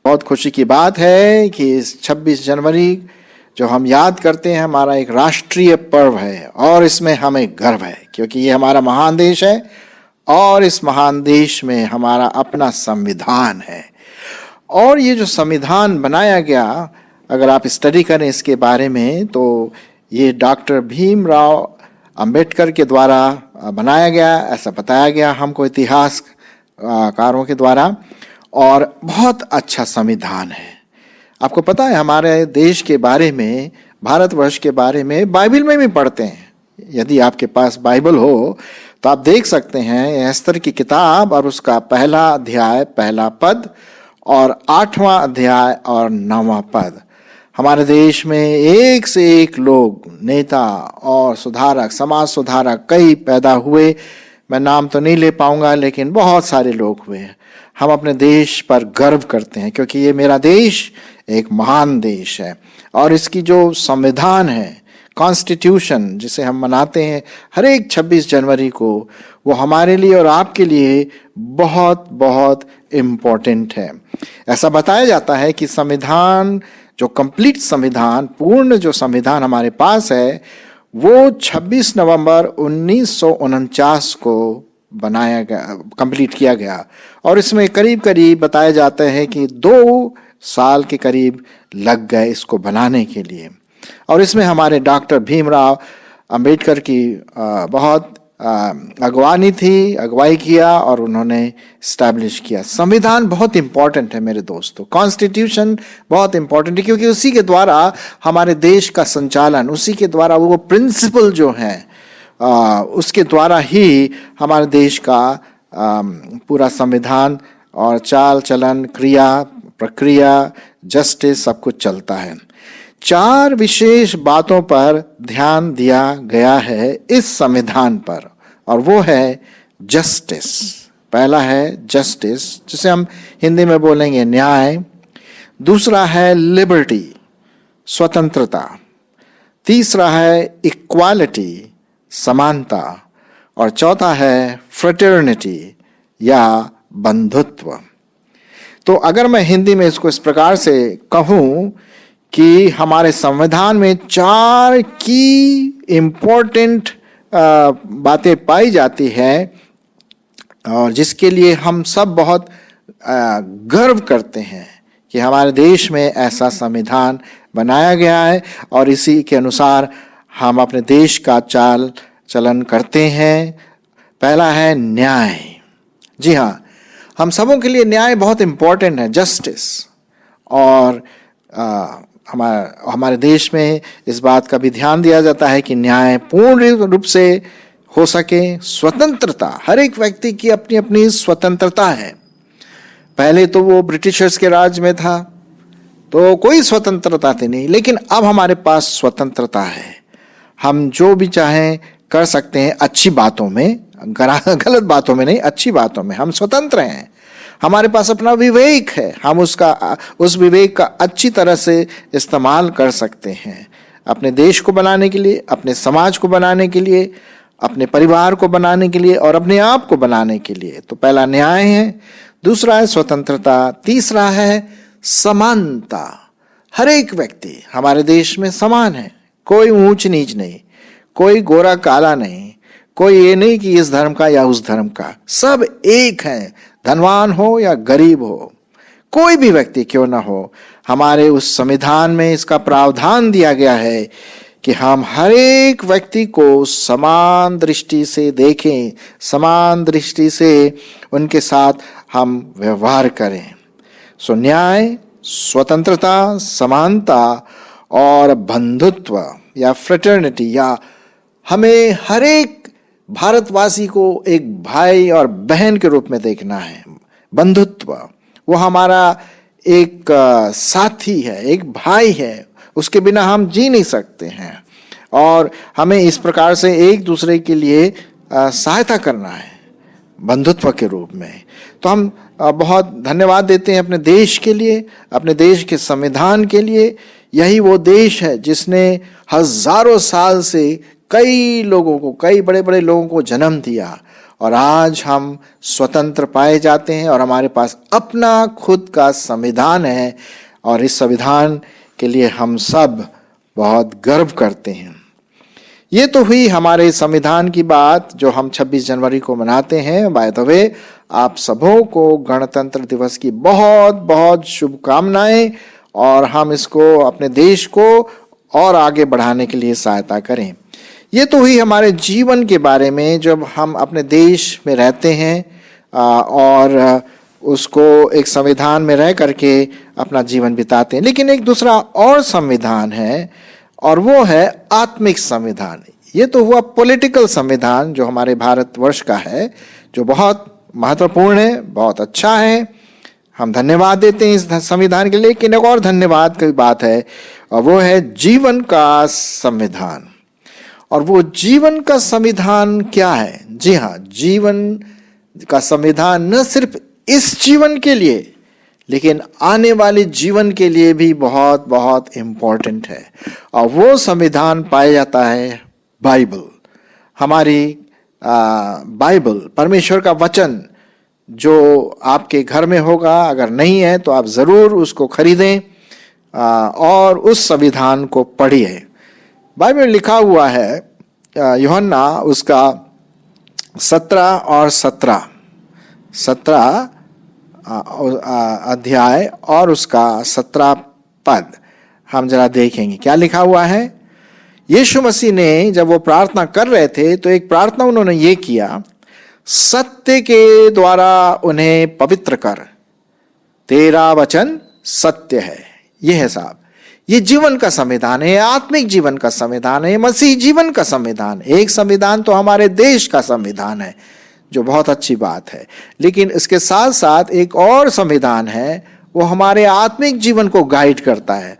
बहुत खुशी की बात है कि इस 26 जनवरी जो हम याद करते हैं हमारा एक राष्ट्रीय पर्व है और इसमें हमें गर्व है क्योंकि ये हमारा महान देश है और इस महान देश में हमारा अपना संविधान है। और ये जो संविधान बनाया गया, अगर आप स्टडी करें इसके बारे में, तो ये डॉक्टर भीमराव अंबेडकर के द्वारा बनाया गया, ऐसा बताया गया हमको इतिहासकारों के द्वारा। और बहुत अच्छा संविधान है। आपको पता है हमारे देश के बारे में, भारतवर्ष के बारे में बाइबल में भी पढ़ते हैं। यदि आपके पास बाइबल हो तो आप देख सकते हैं एस्तर की किताब और उसका पहला अध्याय पहला पद और 8वां अध्याय और 9वां पद। हमारे देश में एक से एक लोग, नेता और सुधारक, समाज सुधारक कई पैदा हुए। मैं नाम तो नहीं ले पाऊंगा लेकिन बहुत सारे लोग हुए। हम अपने देश पर गर्व करते हैं क्योंकि ये मेरा देश एक महान देश है। और इसकी जो संविधान है, कॉन्स्टिट्यूशन, जिसे हम मनाते हैं हर एक 26 जनवरी को, वो हमारे लिए और आपके लिए बहुत बहुत इम्पोर्टेंट है। ऐसा बताया जाता है कि संविधान, जो कंप्लीट संविधान, पूर्ण जो संविधान हमारे पास है, वो 26 नवंबर 1949 को बनाया गया, कंप्लीट किया गया। और इसमें करीब करीब बताया जाता है कि 2 साल के करीब लग गए इसको बनाने के लिए। और इसमें हमारे डॉक्टर भीमराव अंबेडकर की बहुत अगुवाई किया और उन्होंने इस्टेब्लिश किया। संविधान बहुत इंपॉर्टेंट है मेरे दोस्तों, कॉन्स्टिट्यूशन बहुत इंपॉर्टेंट है क्योंकि उसी के द्वारा हमारे देश का संचालन, उसी के द्वारा वो प्रिंसिपल जो हैं उसके द्वारा ही हमारे देश का पूरा संविधान और चाल चलन, क्रिया प्रक्रिया, जस्टिस सब कुछ चलता है। 4 विशेष बातों पर ध्यान दिया गया है इस संविधान पर, और वो है जस्टिस। पहला है जस्टिस, जिसे हम हिंदी में बोलेंगे न्याय। दूसरा है लिबर्टी, स्वतंत्रता। तीसरा है इक्वालिटी, समानता। और चौथा है फ्रेटर्निटी या बंधुत्व। तो अगर मैं हिंदी में इसको इस प्रकार से कहूं कि हमारे संविधान में 4 की इम्पोर्टेंट बातें पाई जाती है और जिसके लिए हम सब बहुत गर्व करते हैं कि हमारे देश में ऐसा संविधान बनाया गया है और इसी के अनुसार हम अपने देश का चाल चलन करते हैं। पहला है न्याय। जी हाँ, हम सबों के लिए न्याय बहुत इम्पोर्टेंट है, जस्टिस। और हमारे देश में इस बात का भी ध्यान दिया जाता है कि न्याय पूर्ण रूप से हो सके। स्वतंत्रता, हर एक व्यक्ति की अपनी अपनी स्वतंत्रता है। पहले तो वो ब्रिटिशर्स के राज में था तो कोई स्वतंत्रता थी नहीं, लेकिन अब हमारे पास स्वतंत्रता है। हम जो भी चाहें कर सकते हैं, अच्छी बातों में, गलत बातों में नहीं, अच्छी बातों में हम स्वतंत्र हैं। हमारे पास अपना विवेक है, हम उस विवेक का अच्छी तरह से इस्तेमाल कर सकते हैं अपने देश को बनाने के लिए, अपने समाज को बनाने के लिए, अपने परिवार को बनाने के लिए और अपने आप को बनाने के लिए। तो पहला न्याय है, दूसरा है स्वतंत्रता, तीसरा है समानता। हर एक व्यक्ति हमारे देश में समान है, कोई ऊंच नीच नहीं, कोई गोरा काला नहीं, कोई ये नहीं कि इस धर्म का या उस धर्म का, सब एक हैं। धनवान हो या गरीब हो, कोई भी व्यक्ति क्यों ना हो, हमारे उस संविधान में इसका प्रावधान दिया गया है कि हम हर एक व्यक्ति को समान दृष्टि से देखें, समान दृष्टि से उनके साथ हम व्यवहार करें। सो न्याय, स्वतंत्रता, समानता और बंधुत्व या फ्रेटर्निटी, या हमें हर एक भारतवासी को एक भाई और बहन के रूप में देखना है। बंधुत्व, वो हमारा एक साथी है, एक भाई है, उसके बिना हम जी नहीं सकते हैं। और हमें इस प्रकार से एक दूसरे के लिए सहायता करना है बंधुत्व के रूप में। तो हम बहुत धन्यवाद देते हैं अपने देश के लिए, अपने देश के संविधान के लिए। यही वो देश है जिसने हजारों साल से कई लोगों को, कई बड़े बड़े लोगों को जन्म दिया और आज हम स्वतंत्र पाए जाते हैं और हमारे पास अपना खुद का संविधान है और इस संविधान के लिए हम सब बहुत गर्व करते हैं। ये तो हुई हमारे संविधान की बात जो हम 26 जनवरी को मनाते हैं। बाय द वे, आप सबों को गणतंत्र दिवस की बहुत बहुत शुभकामनाएं और हम इसको अपने देश को और आगे बढ़ाने के लिए सहायता करें। ये तो हुई हमारे जीवन के बारे में जब हम अपने देश में रहते हैं और उसको एक संविधान में रह करके अपना जीवन बिताते हैं। लेकिन एक दूसरा और संविधान है और वो है आत्मिक संविधान। ये तो हुआ पॉलिटिकल संविधान जो हमारे भारतवर्ष का है, जो बहुत महत्वपूर्ण है, बहुत अच्छा है। हम धन्यवाद देते हैं इस संविधान के लिए। लेकिन एक और धन्यवाद की बात है और वो है जीवन का संविधान। और वो जीवन का संविधान क्या है? जी हाँ, जीवन का संविधान न सिर्फ इस जीवन के लिए लेकिन आने वाले जीवन के लिए भी बहुत बहुत इम्पोर्टेंट है। और वो संविधान पाया जाता है बाइबल। हमारी बाइबल, परमेश्वर का वचन जो आपके घर में होगा, अगर नहीं है तो आप ज़रूर उसको खरीदें और उस संविधान को पढ़िए। बाइबल में लिखा हुआ है, यूहन्ना उसका 17 और 17 अध्याय और उसका 17 पद हम जरा देखेंगे क्या लिखा हुआ है। यीशु मसीह ने जब वो प्रार्थना कर रहे थे तो एक प्रार्थना उन्होंने ये किया, सत्य के द्वारा उन्हें पवित्र कर, तेरा वचन सत्य है। ये है साहब, ये जीवन का संविधान है, आत्मिक जीवन का संविधान है, मसीह जीवन का संविधान। एक संविधान तो हमारे देश का संविधान है जो बहुत अच्छी बात है, लेकिन इसके साथ साथ एक और संविधान है, वो हमारे आत्मिक जीवन को गाइड करता है।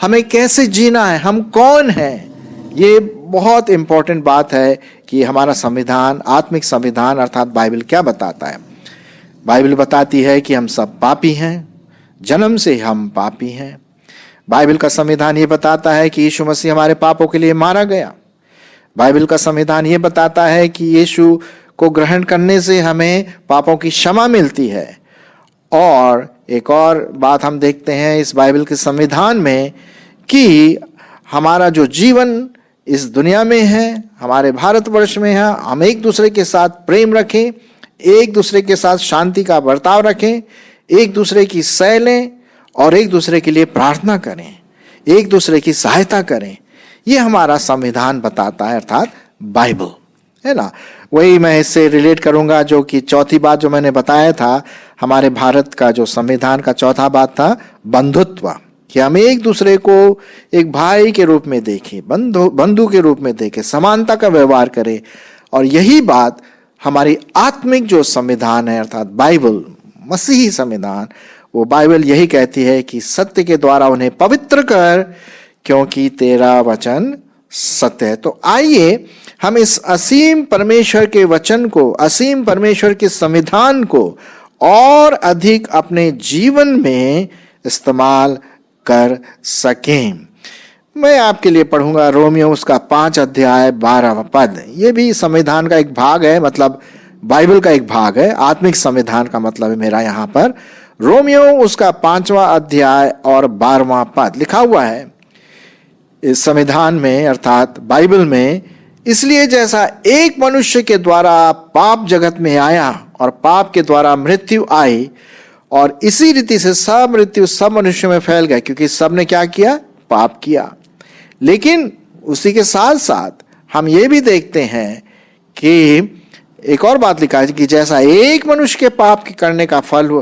हमें कैसे जीना है, हम कौन हैं, ये बहुत इंपॉर्टेंट बात है कि हमारा संविधान, आत्मिक संविधान अर्थात बाइबल क्या बताता है। बाइबल बताती है कि हम सब पापी हैं, जन्म से हम पापी हैं। बाइबल का संविधान ये बताता है कि यीशु मसीह हमारे पापों के लिए मारा गया। बाइबल का संविधान ये बताता है कि यीशु को ग्रहण करने से हमें पापों की क्षमा मिलती है। और एक और बात हम देखते हैं इस बाइबल के संविधान में कि हमारा जो जीवन इस दुनिया में है, हमारे भारतवर्ष में है, हम एक दूसरे के साथ प्रेम रखें, एक दूसरे के साथ शांति का बर्ताव रखें, एक दूसरे की सह लें और एक दूसरे के लिए प्रार्थना करें, एक दूसरे की सहायता करें। ये हमारा संविधान बताता है, अर्थात बाइबल है ना। वही मैं इससे रिलेट करूंगा जो कि चौथी बात जो मैंने बताया था, हमारे भारत का जो संविधान का चौथा बात था बंधुत्व, कि हम एक दूसरे को एक भाई के रूप में देखें, बंधु के रूप में देखें, समानता का व्यवहार करें। और यही बात हमारी आत्मिक जो संविधान है अर्थात बाइबल, मसीही संविधान, वो बाइबल यही कहती है कि सत्य के द्वारा उन्हें पवित्र कर क्योंकि तेरा वचन सत्य है। तो आइए हम इस असीम परमेश्वर के वचन को, असीम परमेश्वर के संविधान को और अधिक अपने जीवन में इस्तेमाल कर सकें। मैं आपके लिए पढ़ूंगा रोमियो उसका 5 अध्याय 12 पद। ये भी संविधान का एक भाग है, मतलब बाइबल का एक भाग है। आत्मिक संविधान का मतलब है मेरा यहाँ पर रोमियो उसका 5वां अध्याय और 12वां पद लिखा हुआ है इस संविधान में अर्थात बाइबल में। इसलिए जैसा एक मनुष्य के द्वारा पाप जगत में आया और पाप के द्वारा मृत्यु आई, और इसी रीति से सब मृत्यु सब मनुष्यों में फैल गया क्योंकि सब ने क्या किया, पाप किया। लेकिन उसी के साथ साथ हम ये भी देखते हैं कि एक और बात लिखा है कि जैसा एक मनुष्य के पाप के करने का फल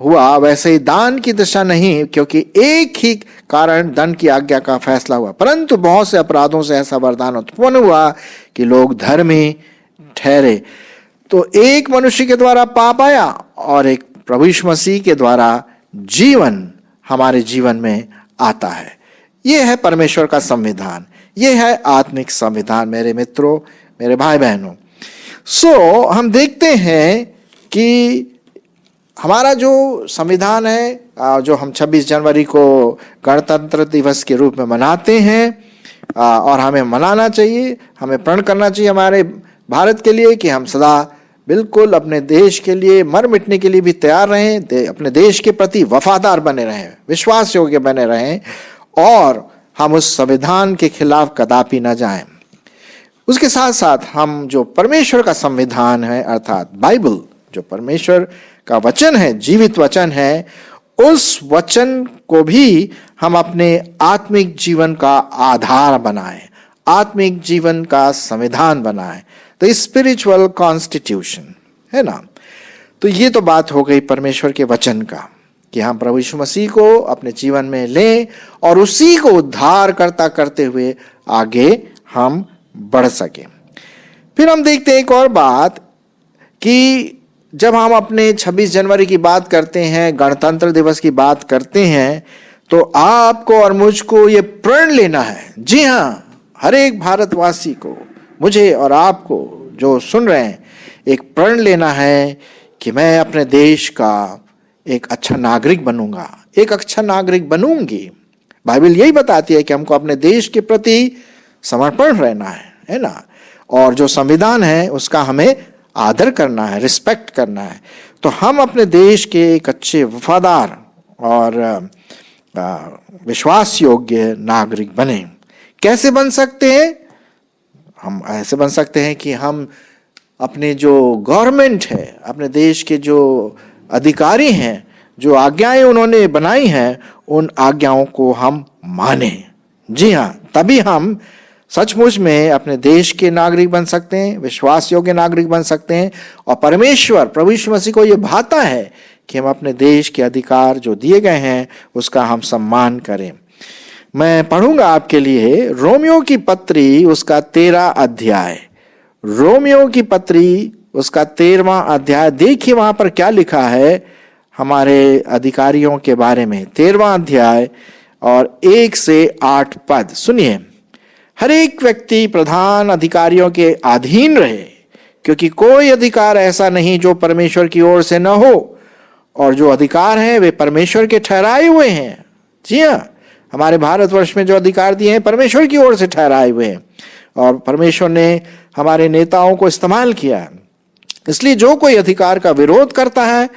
हुआ वैसे ही दान की दशा नहीं, क्योंकि एक ही कारण दंड की आज्ञा का फैसला हुआ, परंतु बहुत से अपराधों से ऐसा वरदान उत्पन्न हुआ कि लोग धर्मी ठहरे। तो एक मनुष्य के द्वारा पाप आया और एक प्रभु यीशु मसीह के द्वारा जीवन हमारे जीवन में आता है। यह है परमेश्वर का संविधान, यह है आत्मिक संविधान मेरे मित्रों, मेरे भाई बहनों। हम देखते हैं कि हमारा जो संविधान है, जो हम 26 जनवरी को गणतंत्र दिवस के रूप में मनाते हैं और हमें मनाना चाहिए, हमें प्रण करना चाहिए हमारे भारत के लिए कि हम सदा बिल्कुल अपने देश के लिए मर मिटने के लिए भी तैयार रहें, अपने देश के प्रति वफादार बने रहें, विश्वास योग्य बने रहें, और हम उस संविधान के खिलाफ कदापि न जाएं। उसके साथ साथ हम जो परमेश्वर का संविधान है, अर्थात बाइबल, जो परमेश्वर का वचन है, जीवित वचन है, उस वचन को भी हम अपने आत्मिक जीवन का आधार बनाएं, आत्मिक जीवन का संविधान बनाएं, द स्पिरिचुअल कॉन्स्टिट्यूशन, है ना। तो ये तो बात हो गई परमेश्वर के वचन का, कि हम प्रभु यीशु मसीह को अपने जीवन में लें और उसी को उद्धार करते हुए आगे हम बढ़ सकें। फिर हम देखते हैं एक और बात, कि जब हम अपने 26 जनवरी की बात करते हैं, गणतंत्र दिवस की बात करते हैं, तो आपको और मुझको ये प्रण लेना है, जी हाँ, हर एक भारतवासी को, मुझे और आपको जो सुन रहे हैं, एक प्रण लेना है कि मैं अपने देश का एक अच्छा नागरिक बनूंगा, एक अच्छा नागरिक बनूंगी। बाइबल यही बताती है कि हमको अपने देश के प्रति समर्पण रहना है ना, और जो संविधान है उसका हमें आदर करना है, रिस्पेक्ट करना है। तो हम अपने देश के एक अच्छे वफादार और विश्वास योग्य नागरिक बने। कैसे बन सकते हैं? हम ऐसे बन सकते हैं कि हम अपने जो गवर्नमेंट है, अपने देश के जो अधिकारी हैं, जो आज्ञाएं उन्होंने बनाई हैं, उन आज्ञाओं को हम माने। जी हाँ, तभी हम सचमुच में अपने देश के नागरिक बन सकते हैं, विश्वास योग्य नागरिक बन सकते हैं, और परमेश्वर प्रभु यीशु मसीह को ये भाता है कि हम अपने देश के अधिकार जो दिए गए हैं उसका हम सम्मान करें। मैं पढ़ूंगा आपके लिए रोमियो की पत्री उसका 13 अध्याय, रोमियो की पत्री उसका 13वां अध्याय। देखिए वहां पर क्या लिखा है हमारे अधिकारियों के बारे में। 13वां अध्याय और 1 से 8 पद सुनिए। हर एक व्यक्ति प्रधान अधिकारियों के अधीन रहे, क्योंकि कोई अधिकार ऐसा नहीं जो परमेश्वर की ओर से न हो, और जो अधिकार हैं वे परमेश्वर के ठहराए हुए हैं। जी हाँ, हमारे भारतवर्ष में जो अधिकार दिए हैं परमेश्वर की ओर से ठहराए हुए हैं, और परमेश्वर ने हमारे नेताओं को इस्तेमाल किया। इसलिए जो कोई अधिकार का विरोध करता है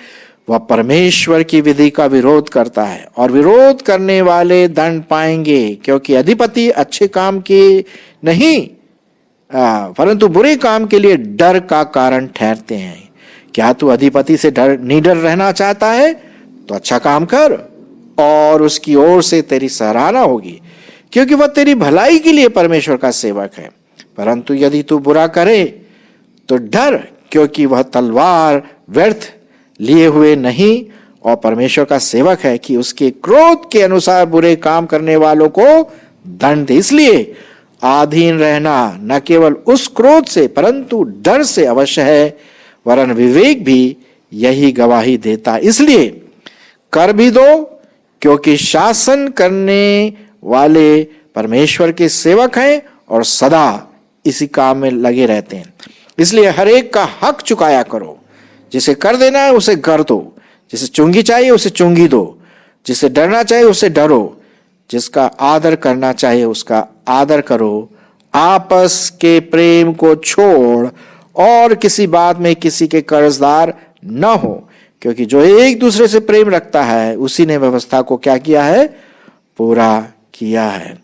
वह परमेश्वर की विधि का विरोध करता है, और विरोध करने वाले दंड पाएंगे, क्योंकि अधिपति अच्छे काम के नहीं परंतु बुरे काम के लिए डर का कारण ठहरते हैं। क्या तू अधिपति से निडर रहना चाहता है? तो अच्छा काम कर और उसकी ओर से तेरी सराहना होगी, क्योंकि वह तेरी भलाई के लिए परमेश्वर का सेवक है। परंतु यदि तू बुरा करे तो डर, क्योंकि वह तलवार व्यर्थ लिए हुए नहीं और परमेश्वर का सेवक है, कि उसके क्रोध के अनुसार बुरे काम करने वालों को दंड दे। इसलिए आधीन रहना न केवल उस क्रोध से परंतु डर से अवश्य है, वरन विवेक भी यही गवाही देता। इसलिए कर भी दो, क्योंकि शासन करने वाले परमेश्वर के सेवक हैं और सदा इसी काम में लगे रहते हैं। इसलिए हर एक का हक चुकाया करो। जिसे कर देना है उसे कर दो, जिसे चुंगी चाहिए उसे चुंगी दो, जिसे डरना चाहिए उसे डरो, जिसका आदर करना चाहिए उसका आदर करो। आपस के प्रेम को छोड़ और किसी बात में किसी के कर्जदार न हो, क्योंकि जो एक दूसरे से प्रेम रखता है उसी ने व्यवस्था को क्या किया है? पूरा किया है।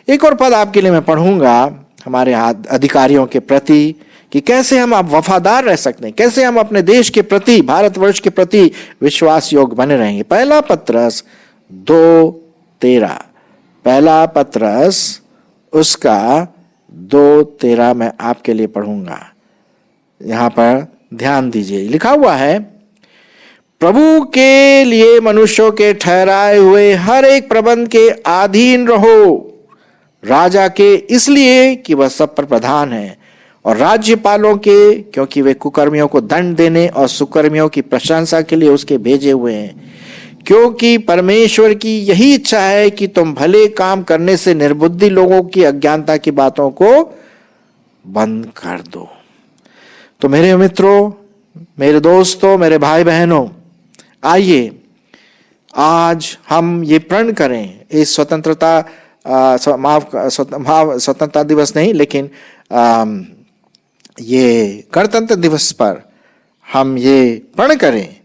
एक और पद आपके लिए मैं पढ़ूंगा हमारे अधिकारियों के प्रति, कि कैसे हम आप वफादार रह सकते हैं, कैसे हम अपने देश के प्रति, भारतवर्ष के प्रति विश्वास योग्य बने रहेंगे। पहला पत्रस 2:13, पहला पत्रस उसका 2:13 मैं आपके लिए पढ़ूंगा। यहां पर ध्यान दीजिए, लिखा हुआ है, प्रभु के लिए मनुष्यों के ठहराए हुए हर एक प्रबंध के अधीन रहो, राजा के इसलिए कि वह सब पर प्रधान है, और राज्यपालों के क्योंकि वे कुकर्मियों को दंड देने और सुकर्मियों की प्रशंसा के लिए उसके भेजे हुए हैं, क्योंकि परमेश्वर की यही इच्छा है कि तुम भले काम करने से निर्बुद्धि लोगों की अज्ञानता की बातों को बंद कर दो। तो मेरे मित्रों, मेरे दोस्तों, मेरे भाई बहनों, आइए आज हम ये प्रण करें इस स्वतंत्रता दिवस नहीं, लेकिन ये गणतंत्र दिवस पर हम ये प्रण करें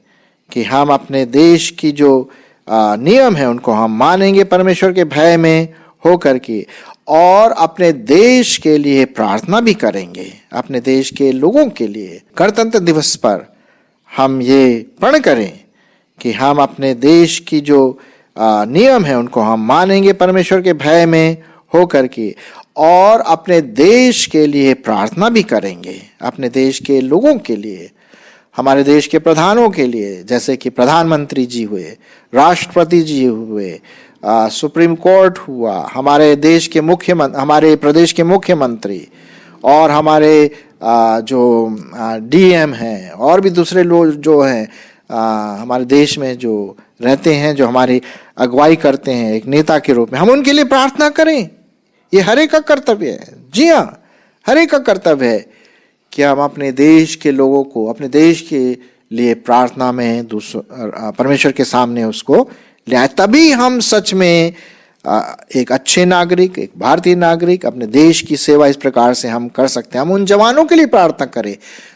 कि हम अपने देश की जो नियम है उनको हम मानेंगे परमेश्वर के भय में होकर के, और अपने देश के लिए प्रार्थना भी करेंगे, अपने देश के लोगों के लिए। गणतंत्र दिवस पर हम ये प्रण करें कि हम अपने देश की जो नियम है उनको हम मानेंगे परमेश्वर के भय में होकर के, और अपने देश के लिए प्रार्थना भी करेंगे, अपने देश के लोगों के लिए, हमारे देश के प्रधानों के लिए, जैसे कि प्रधानमंत्री जी हुए, राष्ट्रपति जी हुए, सुप्रीम कोर्ट हुआ, हमारे देश के हमारे प्रदेश के मुख्यमंत्री, और हमारे जो डीएम हैं, और भी दूसरे लोग जो हैं हमारे देश में जो रहते हैं, जो हमारी अगुवाई करते हैं एक नेता के रूप में, हम उनके लिए प्रार्थना करें। ये हर एक का कर्तव्य है। जी हाँ, हर एक का कर्तव्य है कि हम अपने देश के लोगों को, अपने देश के लिए प्रार्थना में परमेश्वर के सामने उसको ले आए। तभी हम सच में एक अच्छे नागरिक, एक भारतीय नागरिक, अपने देश की सेवा इस प्रकार से हम कर सकते हैं। हम उन जवानों के लिए प्रार्थना करें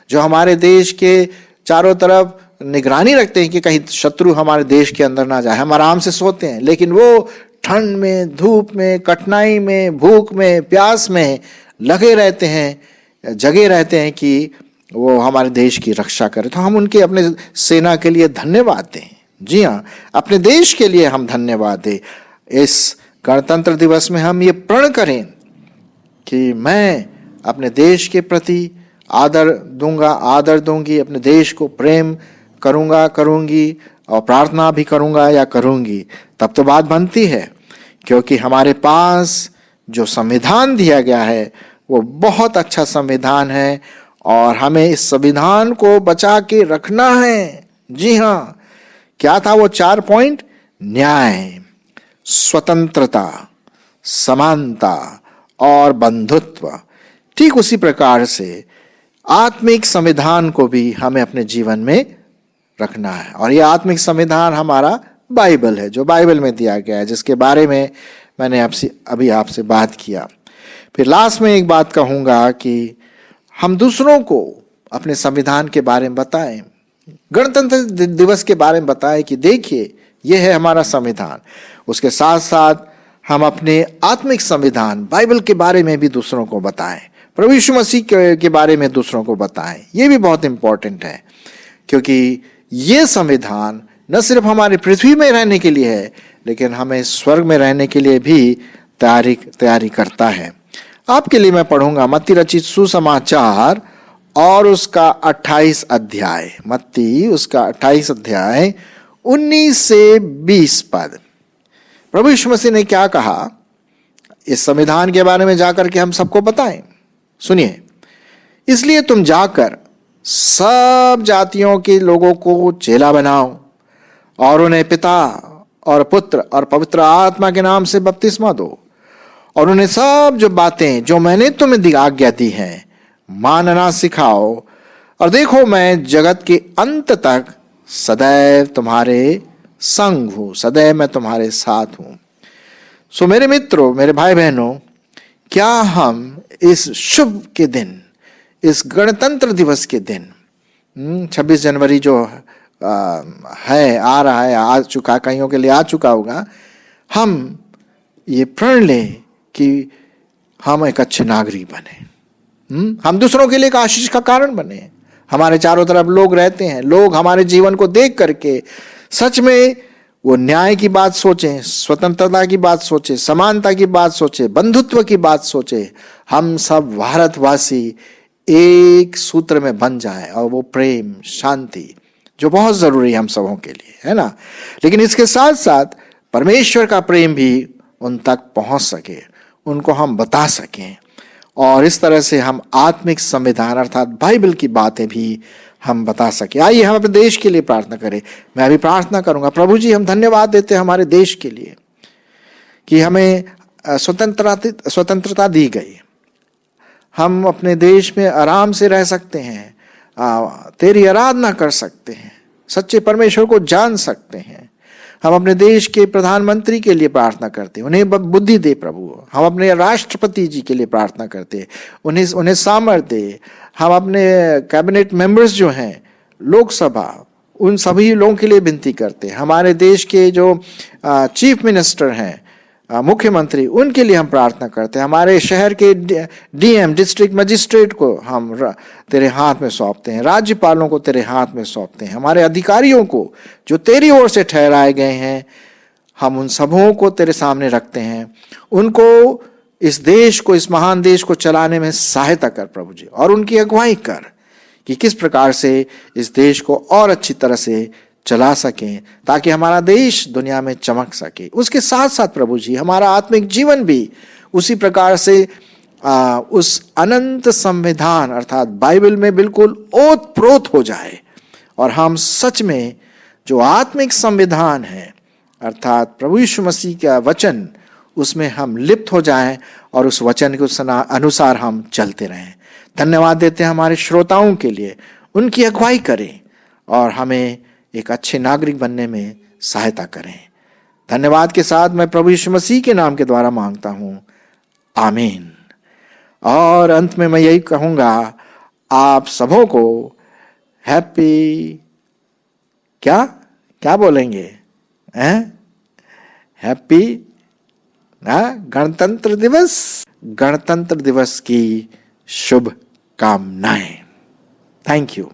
जो हमारे देश के चारों तरफ निगरानी रखते हैं कि कहीं शत्रु हमारे देश के अंदर ना जाए। हम आराम से सोते हैं, लेकिन वो ठंड में, धूप में, कठिनाई में, भूख में, प्यास में लगे रहते हैं, जगे रहते हैं कि वो हमारे देश की रक्षा करें। तो हम उनके, अपने सेना के लिए धन्यवाद दें। जी हाँ, अपने देश के लिए हम धन्यवाद दें। इस गणतंत्र दिवस में हम ये प्रण करें कि मैं अपने देश के प्रति आदर दूंगा, आदर दूंगी, अपने देश को प्रेम करूंगा, करूंगी, और प्रार्थना भी करूंगा या करूंगी। तब तो बात बनती है, क्योंकि हमारे पास जो संविधान दिया गया है वो बहुत अच्छा संविधान है, और हमें इस संविधान को बचा के रखना है। जी हाँ, क्या था वो 4 पॉइंट? न्याय, स्वतंत्रता, समानता और बंधुत्व। ठीक उसी प्रकार से आत्मिक संविधान को भी हमें अपने जीवन में रखना है। और ये आत्मिक संविधान हमारा बाइबल है, जो बाइबल में दिया गया है, जिसके बारे में मैंने अभी आपसे बात किया। फिर लास्ट में एक बात कहूँगा कि हम दूसरों को अपने संविधान के बारे में बताएं, गणतंत्र दिवस के बारे में बताएं कि देखिए ये है हमारा संविधान। उसके साथ साथ हम अपने आत्मिक संविधान बाइबल के बारे में भी दूसरों को बताएं, प्रभु यीशु मसीह के बारे में दूसरों को बताएं। ये भी बहुत इंपॉर्टेंट है, क्योंकि ये संविधान न सिर्फ हमारी पृथ्वी में रहने के लिए है, लेकिन हमें स्वर्ग में रहने के लिए भी तैयारी करता है। आपके लिए मैं पढ़ूंगा मत्ती रचित सुसमाचार और उसका 28 अध्याय, मत्ती उसका 28 अध्याय 19 से 20 पद। प्रभु यीशु मसीह ने क्या कहा इस संविधान के बारे में जाकर के हम सबको बताएं। सुनिए, इसलिए तुम जाकर सब जातियों के लोगों को चेला बनाओ और उन्हें पिता और पुत्र और पवित्र आत्मा के नाम से बपतिस्मा दो, और उन्हें सब जो बातें जो मैंने तुम्हें आज्ञा दी हैं मानना सिखाओ, और देखो मैं जगत के अंत तक सदैव तुम्हारे संग हूं, सदैव मैं तुम्हारे साथ हूं। सो मेरे मित्रों, मेरे भाई बहनों, क्या हम इस शुभ के दिन, इस गणतंत्र दिवस के दिन, 26 जनवरी जो है, आ रहा है, आ चुका, कईयों के लिए आ चुका होगा, हम ये प्रण लें कि हम एक अच्छे नागरिक बने, हम दूसरों के लिए एक आशीष का कारण बने। हमारे चारों तरफ लोग रहते हैं, लोग हमारे जीवन को देख करके सच में वो न्याय की बात सोचें, स्वतंत्रता की बात सोचें, समानता की बात सोचें, बंधुत्व की बात सोचें। हम सब भारतवासी एक सूत्र में बन जाएं, और वो प्रेम, शांति जो बहुत जरूरी है हम सबों के लिए, है ना। लेकिन इसके साथ साथ परमेश्वर का प्रेम भी उन तक पहुंच सके, उनको हम बता सकें, और इस तरह से हम आत्मिक संविधान अर्थात बाइबल की बातें भी हम बता सके। आइए हम अपने देश के लिए प्रार्थना करें। मैं अभी प्रार्थना करूंगा। प्रभु जी, हम धन्यवाद देते हैं हमारे देश के लिए कि हमें स्वतंत्रता दी गई। हम अपने देश में आराम से रह सकते हैं, तेरी आराधना कर सकते हैं, सच्चे परमेश्वर को जान सकते हैं। हम अपने देश के प्रधानमंत्री के लिए प्रार्थना करते हैं, उन्हें बुद्धि दे प्रभु। हम अपने राष्ट्रपति जी के लिए प्रार्थना करते हैं, उन्हें सामर्थ्य दे। हम अपने कैबिनेट मेंबर्स जो हैं, लोकसभा, उन सभी लोगों के लिए विनती करते हैं। हमारे देश के जो चीफ मिनिस्टर हैं, मुख्यमंत्री, उनके लिए हम प्रार्थना करते हैं। हमारे शहर के डीएम, डिस्ट्रिक्ट मजिस्ट्रेट को हम तेरे हाथ में सौंपते हैं। राज्यपालों को तेरे हाथ में सौंपते हैं। हमारे अधिकारियों को जो तेरी ओर से ठहराए गए हैं, हम उन सबों को तेरे सामने रखते हैं। उनको, इस देश को, इस महान देश को चलाने में सहायता कर प्रभु जी, और उनकी अगुवाई कर कि किस प्रकार से इस देश को और अच्छी तरह से चला सकें, ताकि हमारा देश दुनिया में चमक सके। उसके साथ साथ प्रभु जी हमारा आत्मिक जीवन भी उसी प्रकार से उस अनंत संविधान अर्थात बाइबल में बिल्कुल ओत प्रोत हो जाए, और हम सच में जो आत्मिक संविधान है अर्थात प्रभु यीशु मसीह का वचन, उसमें हम लिप्त हो जाएं और उस वचन के अनुसार हम चलते रहें। धन्यवाद देते हैं हमारे श्रोताओं के लिए, उनकी अगुवाई करें और हमें एक अच्छे नागरिक बनने में सहायता करें। धन्यवाद के साथ मैं प्रभु यीशु मसीह के नाम के द्वारा मांगता हूं, आमीन। और अंत में मैं यही कहूंगा, आप सबों को हैप्पी, क्या क्या बोलेंगे, हैप्पी गणतंत्र दिवस की शुभकामनाएं। Thank you.